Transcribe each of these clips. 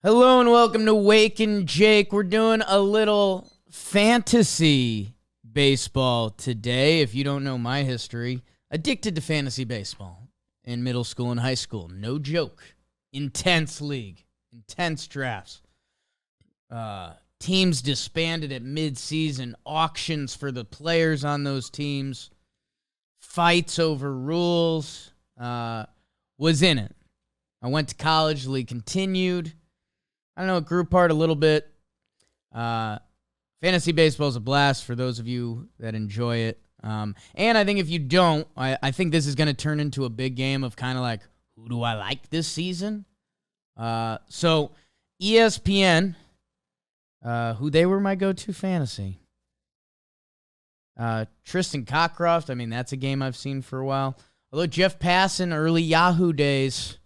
Hello and welcome to Wake and Jake. We're doing a little fantasy baseball today. If you don't know my history, addicted to fantasy baseball in middle school and high school. No joke. Intense league. Intense drafts. Teams disbanded at mid-season. Auctions for the players on those teams. Fights over rules. Was in it. I went to college. The league continued. I don't know, it grew apart a little bit. Fantasy baseball is a blast for those of you that enjoy it. And I think if you don't, I think this is going to turn into a big game of kind of like, who do I like this season? So ESPN, who they were my go-to fantasy. Tristan Cockcroft, I mean, that's a game I've seen for a while. Although Jeff Passan, early Yahoo days,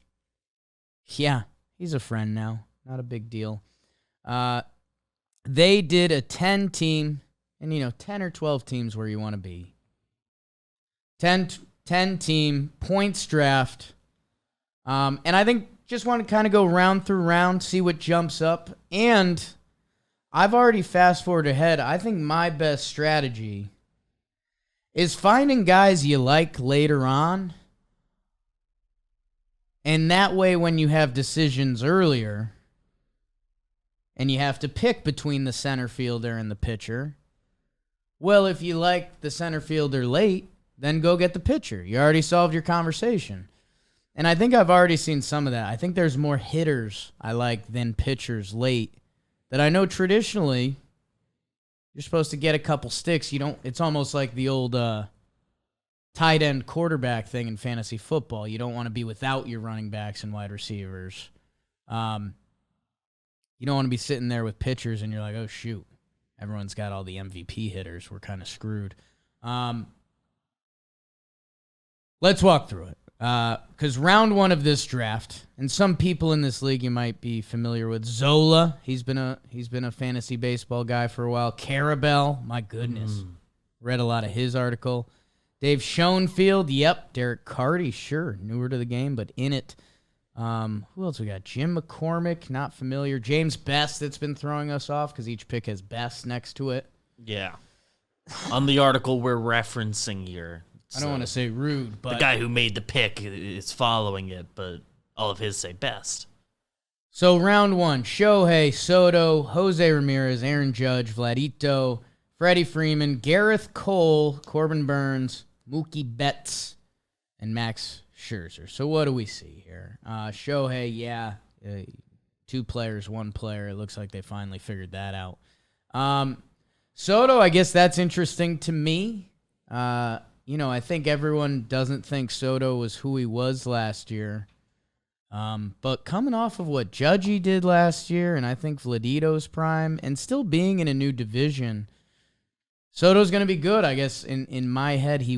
yeah, he's a friend now. Not a big deal. They did a 10-team, and 10 or 12 teams where you want to be. 10-team points draft. And I think just want to kind of go round through round, see what jumps up. And I've already fast-forwarded ahead. I think my best strategy is finding guys you like later on. And that way, when you have decisions earlier, and you have to pick between the center fielder and the pitcher, well, if you like the center fielder late, then go get the pitcher. You already solved your conversation. And I think I've already seen some of that. I think there's more hitters I like than pitchers late that I know traditionally you're supposed to get a couple sticks. It's almost like the old tight end quarterback thing in fantasy football. You don't want to be without your running backs and wide receivers. You don't want to be sitting there with pitchers and you're like, oh, shoot, everyone's got all the MVP hitters. We're kind of screwed. Let's walk through it. Because round one of this draft, and some people in this league you might be familiar with. Zola, he's been a fantasy baseball guy for a while. Carabel, my goodness. Read a lot of his article. Dave Schoenfield, yep. Derek Carty, sure. Newer to the game, but in it. Who else we got? Jim McCormick, not familiar. James Best, that's been throwing us off because each pick has Best next to it. Yeah. On the article we're referencing here. I don't want to say rude, but the guy who made the pick is following it, but all of his say Best. So round one, Shohei, Soto, Jose Ramirez, Aaron Judge, Vladito, Freddie Freeman, Gareth Cole, Corbin Burns, Mookie Betts, and Max Scherzer. So what do we see here? Shohei, yeah, 2 players, 1 player. It looks like they finally figured that out. Soto, I guess that's interesting to me. I think everyone doesn't think Soto was who he was last year. But coming off of what Judgy did last year, and I think Vladito's prime, and still being in a new division, Soto's going to be good. I guess in my head, he's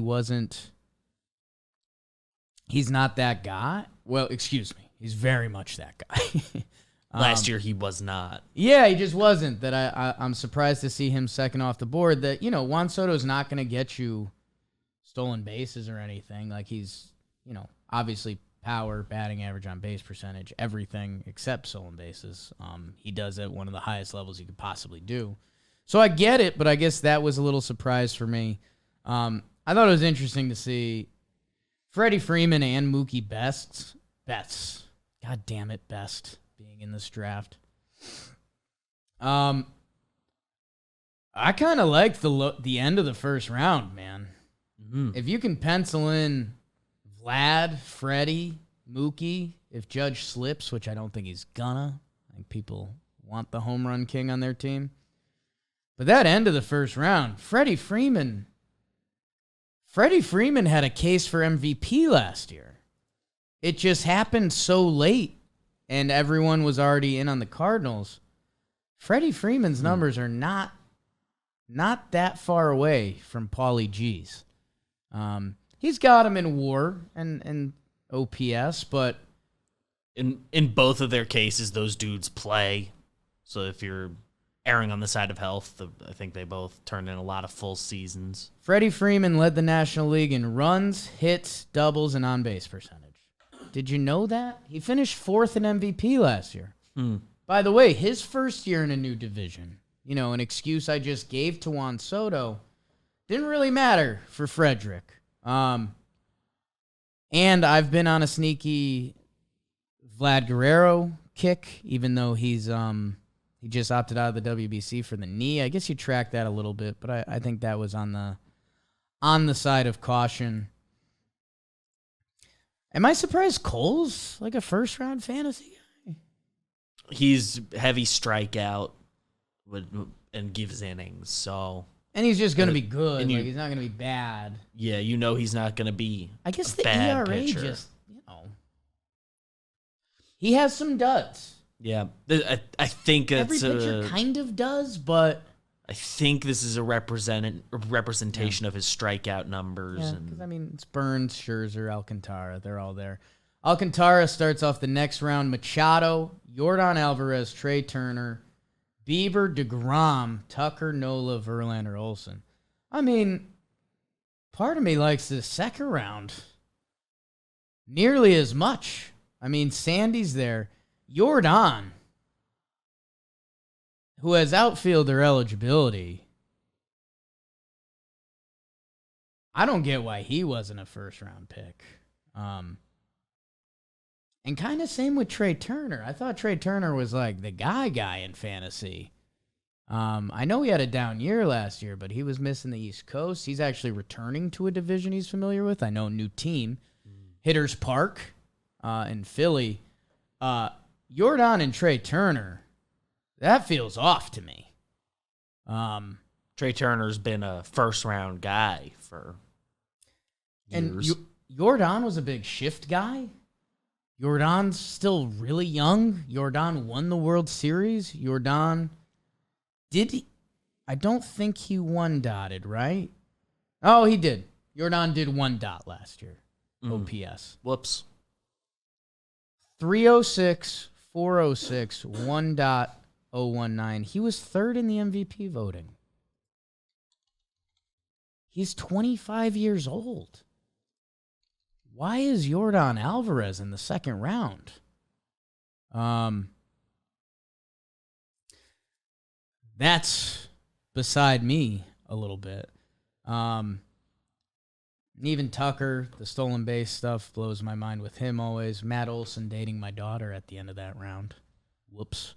not that guy. Well, excuse me. He's very much that guy. Last year he was not. Yeah, he just wasn't. I'm surprised to see him second off the board. That, Juan Soto's not going to get you stolen bases or anything. Like he's, obviously power, batting average, on base percentage, everything except stolen bases. He does at one of the highest levels you could possibly do. So I get it, but I guess that was a little surprise for me. I thought it was interesting to see Freddie Freeman and Mookie Betts. God damn it, Best being in this draft. I kind of like the end of the first round, man. If you can pencil in Vlad, Freddie, Mookie, if Judge slips, which I don't think he's gonna. I think people want the home run king on their team. But that end of the first round, Freddie Freeman had a case for MVP last year. It just happened so late, and everyone was already in on the Cardinals. Freddie Freeman's numbers are not that far away from Paulie G's. He's got him in WAR and OPS, but in both of their cases, those dudes play. So if you're erring on the side of health, I think they both turned in a lot of full seasons. Freddie Freeman led the National League in runs, hits, doubles, and on-base percentage. Did you know that? He finished 4th in MVP last year. By the way, his first year in a new division, an excuse I just gave to Juan Soto, didn't really matter for Frederick. And I've been on a sneaky Vlad Guerrero kick, even though he just opted out of the WBC for the knee. I guess you track that a little bit, but I think that was on the side of caution. Am I surprised Cole's like a first-round fantasy guy? He's heavy strikeout and gives innings, so... And he's just going to be good. He's not going to be bad. Yeah, he's not going to be I guess a the bad ERA pitcher. just, he has some duds. Yeah, I think Every pitcher kind of does, but... I think this is a representation of his strikeout numbers. Yeah, because, it's Burns, Scherzer, Alcantara. They're all there. Alcantara starts off the next round. Machado, Yordan Alvarez, Trey Turner, Bieber, DeGrom, Tucker, Nola, Verlander, Olsen. Part of me likes the second round nearly as much. Sandy's there. Yordan, who has outfielder eligibility. I don't get why he wasn't a first-round pick. And kind of same with Trey Turner. I thought Trey Turner was like the guy in fantasy. I know he had a down year last year, but he was missing the East Coast. He's actually returning to a division he's familiar with. I know, new team. Hitters Park in Philly. Yordan and Trey Turner, that feels off to me. Trey Turner's been a first-round guy for years. And Yordan was a big shift guy. Yordan's still really young. Yordan won the World Series. Yordan, did he? I don't think he one dotted, right? Oh, he did. Yordan did one dot last year. OPS. Whoops. 306, 406, 1.019. He was third in the MVP voting. He's 25 years old. Why is Yordan Alvarez in the second round? That's beside me a little bit. Even Tucker, the stolen base stuff blows my mind with him always. Matt Olson dating my daughter at the end of that round. Whoops.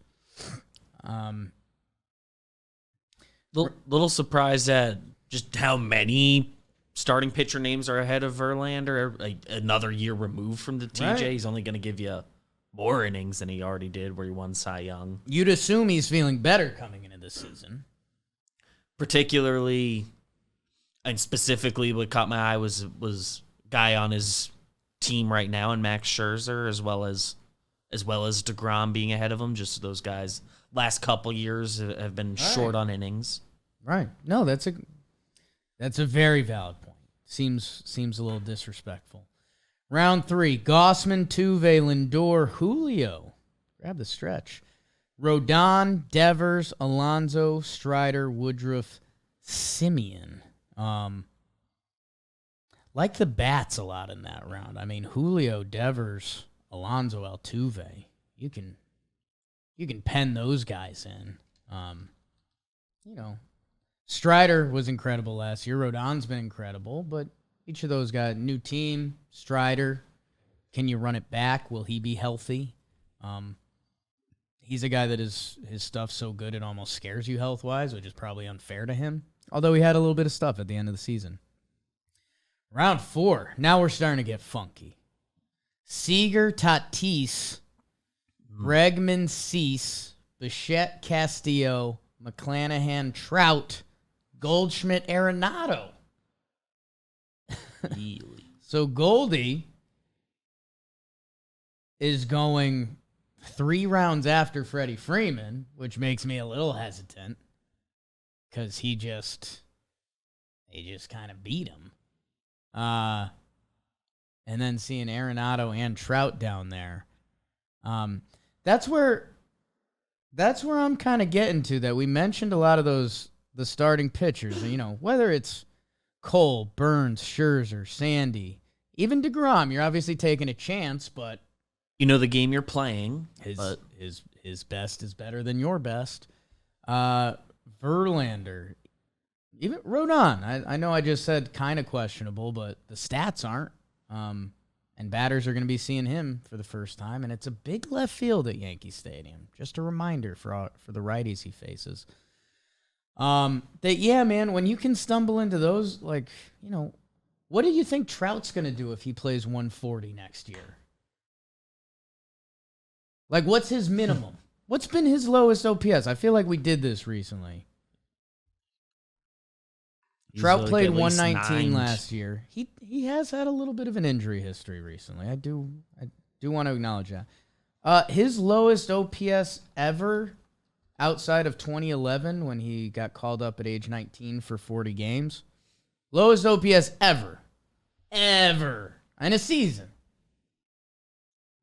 Little surprised at just how many starting pitcher names are ahead of Verlander. Another year removed from the TJ. Right. He's only going to give you more innings than he already did where he won Cy Young. You'd assume he's feeling better coming into this Particularly, and specifically what caught my eye was guy on his team right now in Max Scherzer, as well as DeGrom being ahead of him. Just those guys last couple years have been short on innings. Right. No, that's a very valid point. Seems a little disrespectful. Round 3, Gossman, Tuve, Lindor, Julio. Grab the stretch. Rodon, Devers, Alonso, Strider, Woodruff, Simeon. Like the bats a lot in that round. Julio, Devers, Alonso, Altuve. You can pen those guys in. Strider was incredible last year. Rodon's been incredible, but each of those guys, new team, Strider, can you run it back? Will he be healthy? He's a guy that his stuff's so good it almost scares you health-wise, which is probably unfair to him, although he had a little bit of stuff at the end of the season. Round 4, now we're starting to get funky. Seager, Tatis, Bregman, Cease, Bichette, Castillo, McClanahan, Trout, Goldschmidt, Arenado. So Goldie is going 3 rounds after Freddie Freeman, which makes me a little hesitant because he just kind of beat him. And then seeing Arenado and Trout down there. That's where I'm kind of getting to, that we mentioned a lot of the starting pitchers, whether it's Cole, Burns, Scherzer, Sandy, even DeGrom, you're obviously taking a chance, but You know the game you're playing. his his best is better than your best. Verlander, even Rodon. I know I just said kind of questionable, but the stats aren't. And batters are going to be seeing him for the first time, and it's a big left field at Yankee Stadium. Just a reminder for the righties he faces. Yeah, man, when you can stumble into those, like, what do you think Trout's going to do if he plays 140 next year? Like, what's his minimum? What's been his lowest OPS? I feel like we did this recently. Trout played 119 last year. He has had a little bit of an injury history recently. I do want to acknowledge that. His lowest OPS ever outside of 2011 when he got called up at age 19 for 40 games. Lowest OPS ever in a season.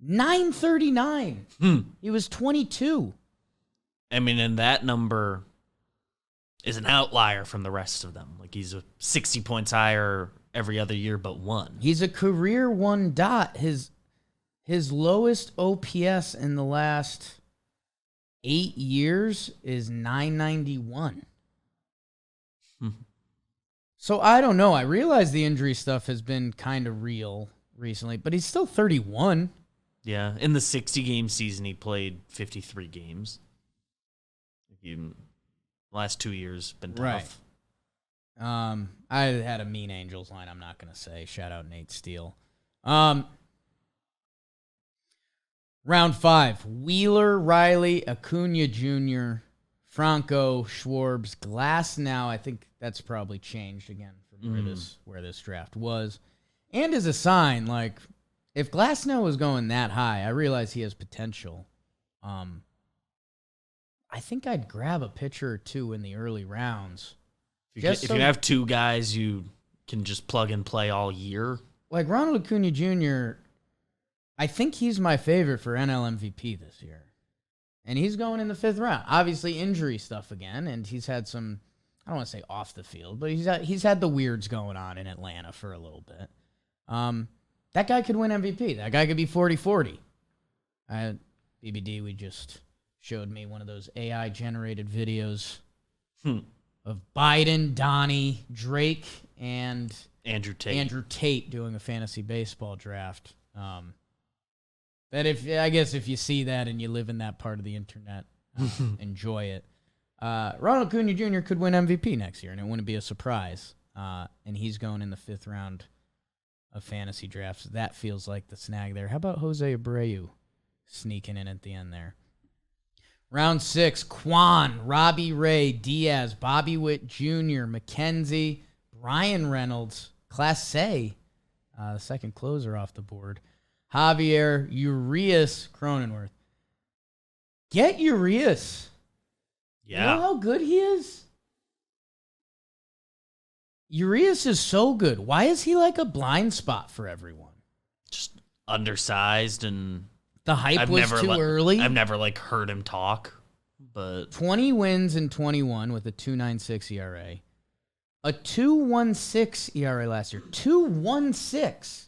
939. He was 22. I mean, and that number is an outlier from the rest of them. Like, he's 60 points higher every other year but one. He's a career 1 dot. His lowest OPS in the last 8 years is 991. So I don't know. I realize the injury stuff has been kind of real recently, but he's still 31. Yeah, in the 60-game season, he played 53 games. The last 2 years been tough. Right. I had a mean Angels line I'm not going to say. Shout out Nate Steele. Round 5. Wheeler, Riley, Acuna Jr., Franco, Schwartz, Glasnow. I think that's probably changed again from where this draft was. And as a sign, like, if Glasnow was going that high, I realize he has potential. I think I'd grab a pitcher or two in the early rounds. If you have two guys you can just plug and play all year. Like Ronald Acuna Jr., I think he's my favorite for NL MVP this year. And he's going in the 5th round. Obviously, injury stuff again, and he's had some, I don't want to say off the field, but he's had the weirds going on in Atlanta for a little bit. That guy could win MVP. That guy could be 40-40. BBD, we just showed me one of those AI-generated videos of Biden, Donnie, Drake, and Andrew Tate doing a fantasy baseball draft. That I guess if you see that and you live in that part of the internet, enjoy it. Ronald Acuna Jr. could win MVP next year, and it wouldn't be a surprise. And he's going in the 5th round of fantasy drafts. That feels like the snag there. How about Jose Abreu sneaking in at the end there? Round 6, Quan, Robbie Ray, Diaz, Bobby Witt Jr., McKenzie, Brian Reynolds, Class A, the second closer off the board. Javier Urias, Cronenworth. Get Urias. Yeah. You know how good he is? Urias is so good. Why is he like a blind spot for everyone? Just undersized, and the hype was too early. I've never heard him talk, but 20 wins in 21 with a 2.96 ERA. A 2.16 ERA last year. 2.16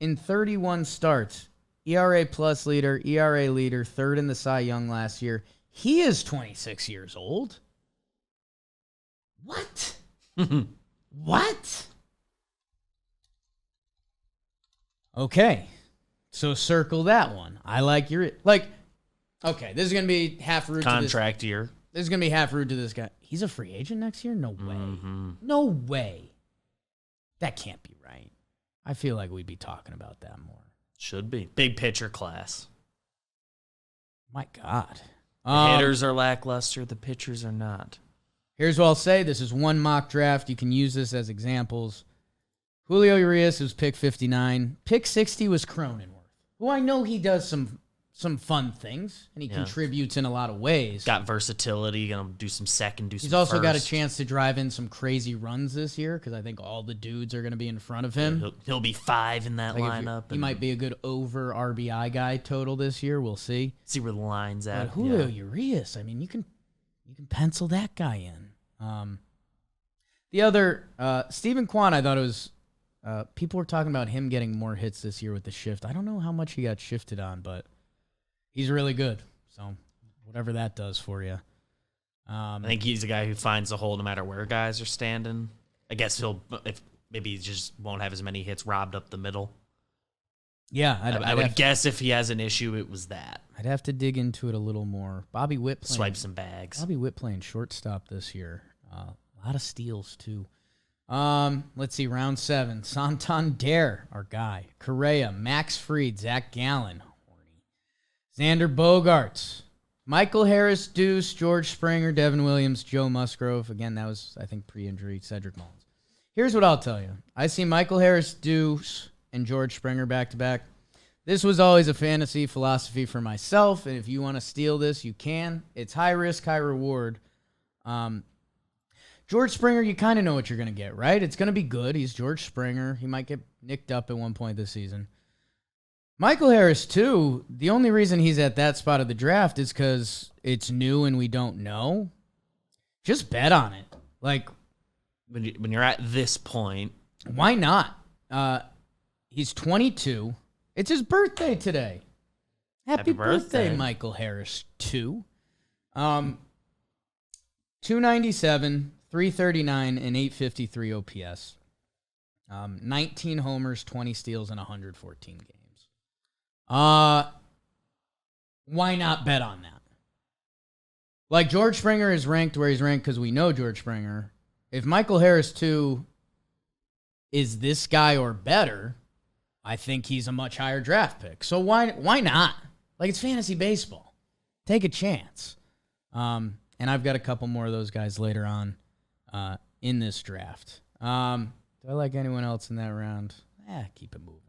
in 31 starts. ERA plus leader, ERA leader, 3rd in the Cy Young last year. He is 26 years old. What? What? Okay. So circle that one. I like your... okay, this is going to be half rude contract year. This is going to be half rude to this guy. He's a free agent next year? No way. No way. That can't be right. I feel like we'd be talking about that more. Should be. Big pitcher class. My God. The hitters are lackluster. The pitchers are not. Here's what I'll say. This is one mock draft. You can use this as examples. Julio Urias was pick 59. Pick 60 was Cronenworth, who I know he does some fun things, and he contributes in a lot of ways. Got versatility. Going to do some second, do some He's also first. got a chance to drive in some crazy runs this year because I think all the dudes are going to be in front of him. Yeah, he'll be 5 in that lineup. He might be a good over RBI guy total this year. We'll see. See where the line's at. But Julio Urias, I mean, you can pencil that guy in. The other, Stephen Kwan, I thought it was, people were talking about him getting more hits this year with the shift. I don't know how much he got shifted on, but he's really good. So whatever that does for you. I think he's a guy who finds the hole no matter where guys are standing. I guess maybe he just won't have as many hits robbed up the middle. Yeah, I would guess if he has an issue, it was that. I'd have to dig into it a little more. Bobby Witt playing, swipe some bags. Bobby Witt playing shortstop this year. A lot of steals too. Let's see, round 7. Santander, our guy. Correa, Max Fried, Zach Gallen, Xander Bogaerts, Michael Harris, Deuce, George Springer, Devin Williams, Joe Musgrove. Again, that was, I think, pre-injury, Cedric Mullins. Here's what I'll tell you. I see Michael Harris, Deuce, and George Springer back-to-back. This was always a fantasy philosophy for myself, and if you want to steal this, you can. It's high risk, high reward. George Springer, you kind of know what you're going to get, right? It's going to be good. He's George Springer. He might get nicked up at one point this season. Michael Harris, too, the only reason he's at that spot of the draft is because it's new and we don't know. Just bet on it. Like, when you're at this point. Why not? He's 22. It's his birthday today. Happy birthday, Michael Harris, 2. 297, 339, and 853 OPS. 19 homers, 20 steals, and 114 games. Why not bet on that? Like, George Springer is ranked where he's ranked because we know George Springer. If Michael Harris, too, is this guy or better, I think he's a much higher draft pick. So why not? Like, it's fantasy baseball. Take a chance. And I've got a couple more of those guys later on in this draft. Do I like anyone else in that round? Keep it moving.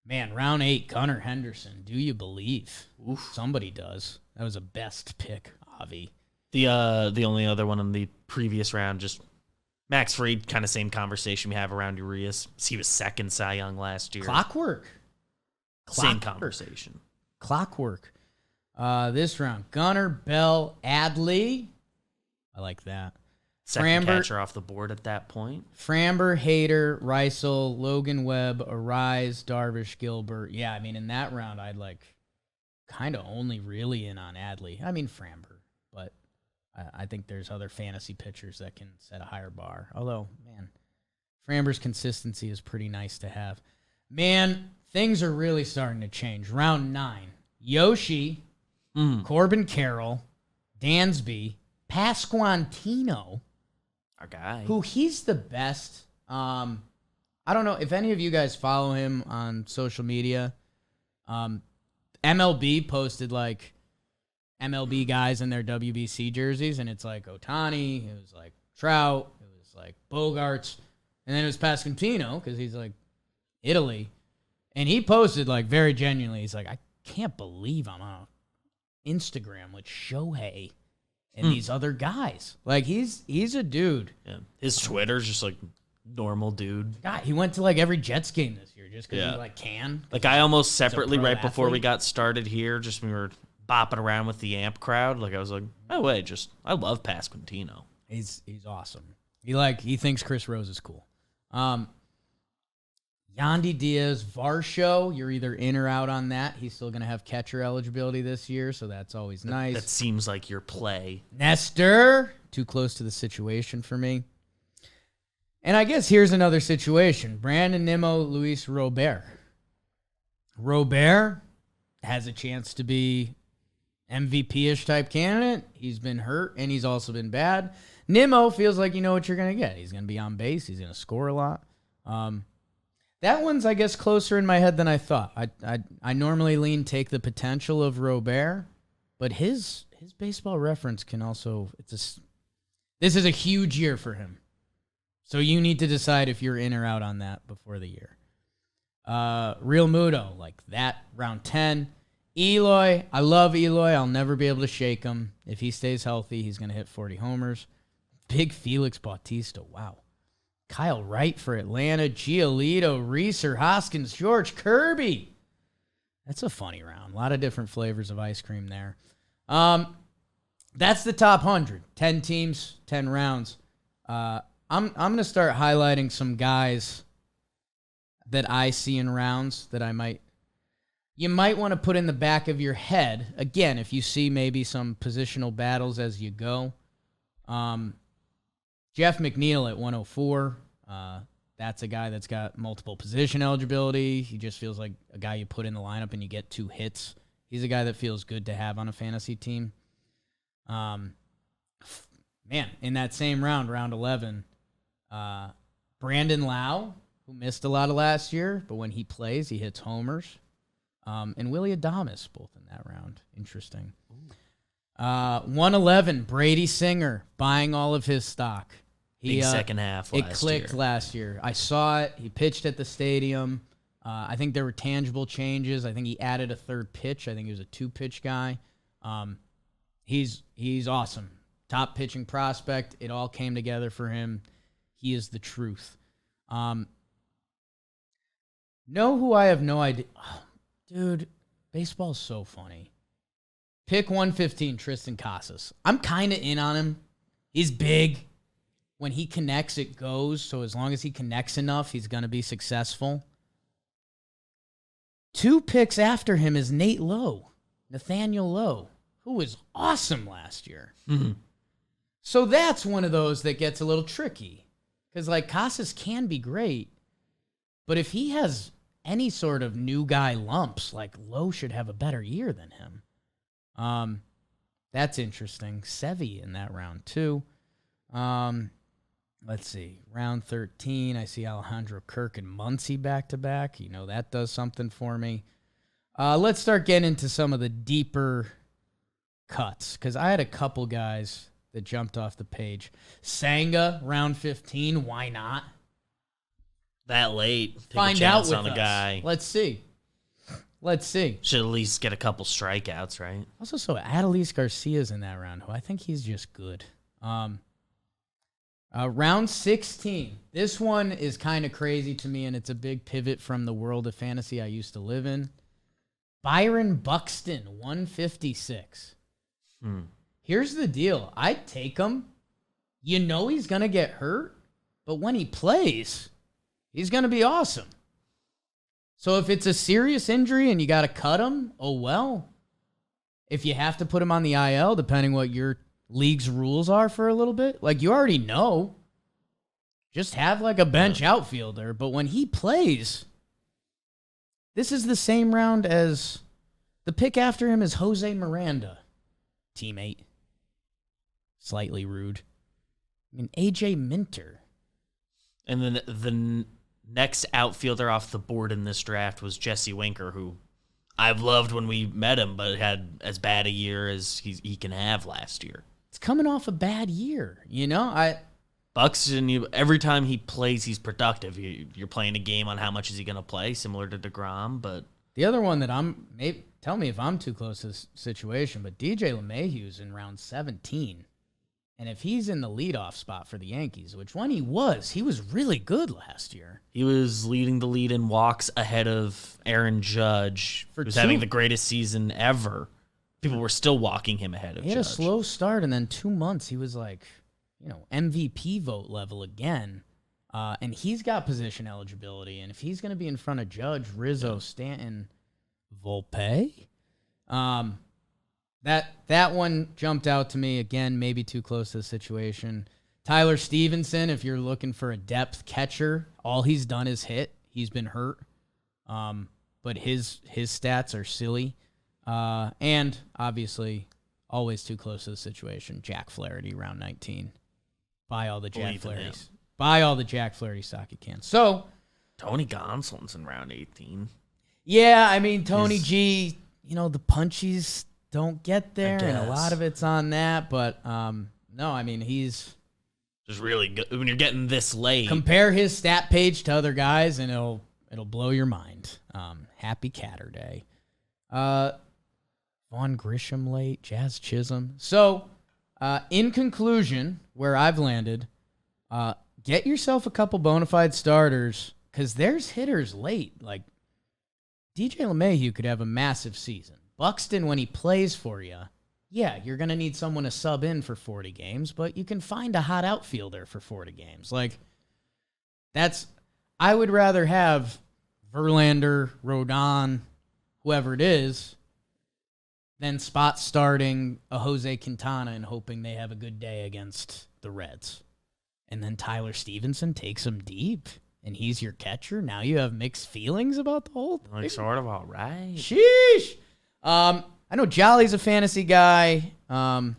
Man, round 8, Gunnar Henderson. Do you believe? Oof. Somebody does. That was a best pick, Avi. The only other one in the previous round, just Max Fried, kind of same conversation we have around Urias. He was second Cy Young last year. Clockwork. Same conversation. Clockwork. This round, Gunnar, Bell, Adley. I like that. Second catcher off the board at that point. Framber, Hader, Reisel, Logan Webb, Arise, Darvish, Gilbert. Yeah, I mean, in that round, I'd like kind of only really in on Adley. I mean, Framber, but I think there's other fantasy pitchers that can set a higher bar. Although, man, Framber's consistency is pretty nice to have. Man, things are really starting to change. Round 9, Yoshi, Corbin Carroll, Dansby, Pasquantino. Our guy. Who he's the best. I don't know if any of you guys follow him on social media. MLB posted like MLB guys in their WBC jerseys, and it's like Ohtani, it was like Trout, it was like Bogarts, and then it was Pasquantino because he's like Italy. And he posted like very genuinely, he's like, I can't believe I'm on Instagram with Shohei and these other guys. Like, he's a dude. Yeah. His Twitter's just like normal dude. God, he went to like every Jets game this year just because he like can. Like, I almost separately right before we got started here, just when we were bopping around with the amp crowd, like I was like, oh wait, I love Pasquantino. He's awesome. He thinks Chris Rose is cool. Yandy Diaz, Varsho, you're either in or out on that. He's still going to have catcher eligibility this year, so that's always nice. That seems like your play. Nestor, too close to the situation for me. And I guess here's another situation. Brandon Nimmo, Luis Robert. Robert has a chance to be MVP-ish type candidate. He's been hurt, and he's also been bad. Nimmo feels like you know what you're going to get. He's going to be on base. He's going to score a lot. That one's, I guess, closer in my head than I thought. I normally take the potential of Robert, but his baseball reference can also, this is a huge year for him. So you need to decide if you're in or out on that before the year. Real Muto, like that, round 10. Eloy, I love Eloy. I'll never be able to shake him. If he stays healthy, he's going to hit 40 homers. Big Felix Bautista, wow. Kyle Wright for Atlanta, Giolito, Reeser, Hoskins, George Kirby. That's a funny round. A lot of different flavors of ice cream there. That's the top 100. 10 teams, 10 rounds. I'm going to start highlighting some guys that I see in rounds that I might you might want to put in the back of your head, again, if you see maybe some positional battles as you go. Jeff McNeil at 104. That's a guy that's got multiple position eligibility. He just feels like a guy you put in the lineup and you get 2 hits. He's a guy that feels good to have on a fantasy team. Man, in that same round 11, Brandon Lau, who missed a lot of last year, but when he plays, he hits homers. And Willie Adames, both in that round. Interesting. 111, Brady Singer, buying all of his stock. Big second half last year. It clicked last year. I saw it. He pitched at the stadium. I think there were tangible changes. I think he added a 3rd pitch. I think he was a 2-pitch guy. He's awesome. Top pitching prospect. It all came together for him. He is the truth. Know who I have no idea. Oh, dude, baseball's so funny. Pick 115, Tristan Casas. I'm kind of in on him. He's big. When he connects, it goes. So as long as he connects enough, he's going to be successful. 2 picks after him is Nate Lowe, Nathaniel Lowe, who was awesome last year. Mm-hmm. So that's one of those that gets a little tricky. Because, like, Casas can be great. But if he has any sort of new guy lumps, like, Lowe should have a better year than him. That's interesting. Sevy in that round, too. Let's see. Round 13, I see Alejandro Kirk and Muncy back-to-back. You know, that does something for me. Let's start getting into some of the deeper cuts, because I had a couple guys that jumped off the page. Sanga, round 15, why not? That late. Take Find a chance out on with a us. guy. Let's see. Should at least get a couple strikeouts, right? Also, so Adolis Garcia's in that round, who I think he's just good. Round 16. This one is kind of crazy to me, and it's a big pivot from the world of fantasy I used to live in. Byron Buxton, 156. Here's the deal. I'd take him. You know he's going to get hurt, but when he plays, he's going to be awesome. So if it's a serious injury and you got to cut him, oh well. If you have to put him on the IL, depending what your league's rules are for a little bit, like you already know, just have like a bench outfielder. But when he plays, this is the same round as the pick after him is Jose Miranda, teammate. Slightly rude. I mean, AJ Minter. And then the next outfielder off the board in this draft was Jesse Winker, who I've loved when we met him, but had as bad a year as he can have last year. It's coming off a bad year, you know? Buxton, every time he plays, he's productive. You're playing a game on how much is he going to play, similar to DeGrom, but... The other one that tell me if I'm too close to this situation, but DJ LeMahieu's in round 17. And if he's in the leadoff spot for the Yankees, which when he was really good last year. He was leading the lead in walks ahead of Aaron Judge, who's having the greatest season ever. People were still walking him ahead of Judge. He had a slow start, and then 2 months he was like, MVP vote level again. And he's got position eligibility. And if he's going to be in front of Judge, Rizzo, Stanton, Volpe, That one jumped out to me. Again, maybe too close to the situation. Tyler Stevenson, if you're looking for a depth catcher, all he's done is hit. He's been hurt. But his stats are silly. And obviously, always too close to the situation. Jack Flaherty, round 19. Buy all the Jack Flaherty. Buy all the Jack Flaherty stock you can. So, Tony Gonsolin's in round 18. Yeah, I mean, Tony G, the punchies don't get there, and a lot of it's on that. But, no, I mean, he's just really good. When you're getting this late. Compare his stat page to other guys, and it'll blow your mind. Happy Catter Day. Vaughn Grisham late, Jazz Chisholm. So, in conclusion, where I've landed, get yourself a couple bona fide starters, because there's hitters late. Like, DJ LeMahieu could have a massive season. Buxton, when he plays for you, yeah, you're going to need someone to sub in for 40 games, but you can find a hot outfielder for 40 games. Like, I would rather have Verlander, Rodon, whoever it is, then spot starting a Jose Quintana and hoping they have a good day against the Reds. And then Tyler Stevenson takes him deep, and he's your catcher. Now you have mixed feelings about the whole thing. Like, sort of all right. Sheesh. I know Jolly's a fantasy guy. I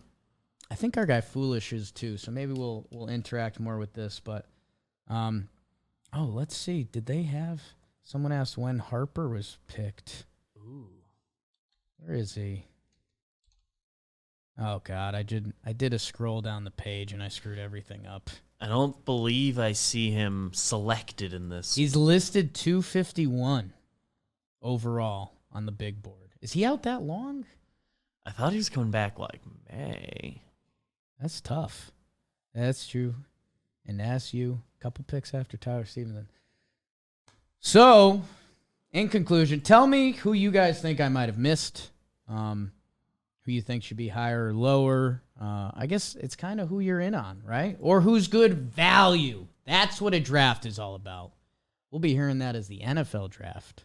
think our guy Foolish is too, so maybe we'll interact more with this. But, let's see. Did they have... Someone asked when Harper was picked. Ooh. Where is he? Oh, God. I did a scroll down the page, and I screwed everything up. I don't believe I see him selected in this. He's listed 251 overall on the big board. Is he out that long? I thought he was coming back like May. That's tough. That's true. And that's you. A couple picks after Tyler Stevenson. So, in conclusion, tell me who you guys think I might have missed. Who you think should be higher or lower. I guess it's kind of who you're in on, right? Or who's good value. That's what a draft is all about. We'll be hearing that as the NFL draft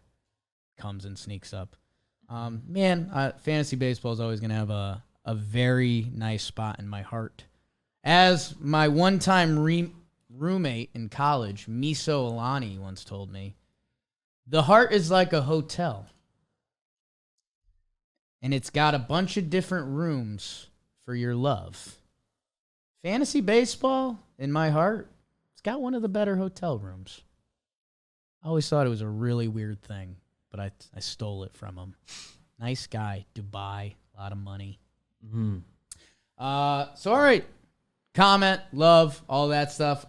comes and sneaks up. Fantasy baseball is always going to have a very nice spot in my heart. As my one-time roommate in college, Miso Alani, once told me, the heart is like a hotel. And it's got a bunch of different rooms for your love. Fantasy baseball, in my heart, it's got one of the better hotel rooms. I always thought it was a really weird thing, but I stole it from him. Nice guy, Dubai, a lot of money. Mm-hmm. All right. Comment, love, all that stuff.